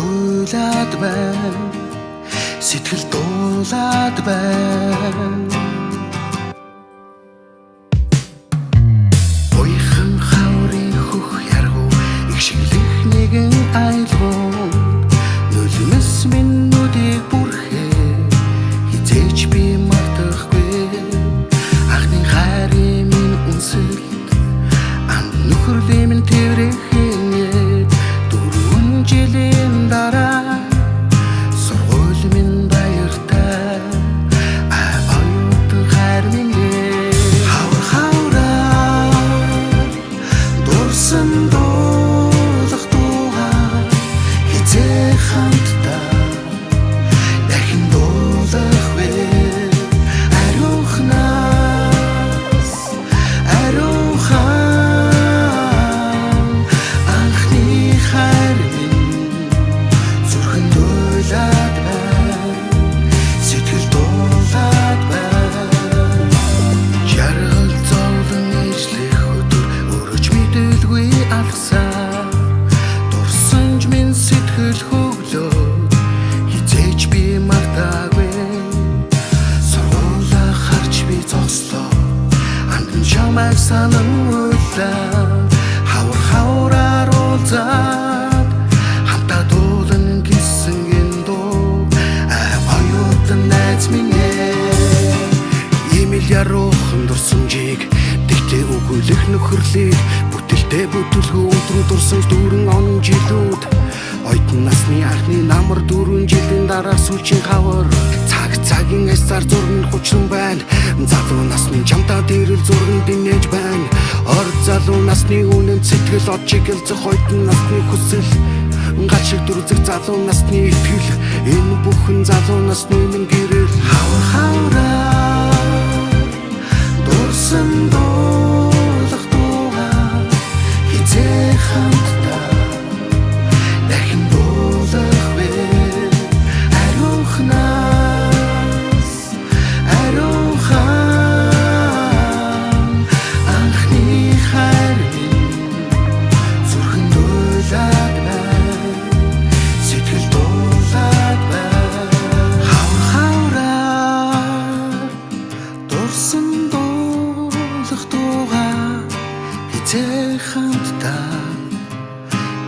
дуулаад байна. Сэтгэл дуулаад байна. Буйхан хаврын хөх яргуу их шиглэх нэгэн айлгуу нулимс минутыг бүрхээ хизээч би мартахгүй. Анхны хайрын минь үнсэлт анд нөхөрлөй минь тэрхээ дөрвөн жилийн дараа сургууль минь баяртай оюутан хайр минь хавраар дурсан дуулах дуугаар хизээ хамтдаа дахин дуулах вэ ариухнаас ариухан анхны хайр минь зүрхэн дуулаад байна. Сэтгэл дуулаад байна. Жаргал зовлон ижлэх өдөр өрөж мэдэлгүй алгасаа дурсанж минь сэтгэл хөглөөд хизээч би мартаагүй. Сургуулаа харж би зогслоо андын чамайг санамуулаа хавар хавраар уулзаад хамтаа дуулан гэсэн гиндөө оюутан найз минь имэл яруухан дурсамжийг тэгтээ өгүүлэх нөхөрлийг бүтэлтэй бүтэлгүй өдрүүд дурсамж дүүрэн он жилүүд оюутан насны анхны намар 4 жилийн дараа сүүлчийн хавар цагийн эсаар зурганд хүчин байна. Залуу насны чамтаа дэрэл зурганд бинэж байна. Ор залуу насны үнэн сэтгэл од чиглэлцэх оюутан насны хүсэл гал шиг дүрзэх залуу насны итгэл энэ бүхэн залуу насны минь гэрэл хавраар дурсан дуулах дуугаар хизээ хамтдаа дахин дуулах вэ ариухнаас ариухан анхны хайр минь зүрхэн дуулаад байна. Сэтгэл дуулаад байна. Хавраар дурсан дуулах дуугаар хизээ хамтдаа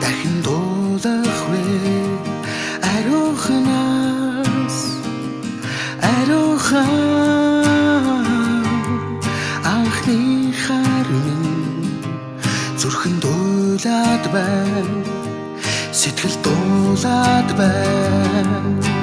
дахин дуулах вэ ариухнаас ариухан анхны хайр минь зүрхэн дуулаад байна. Сэтгэл дуулаад байна.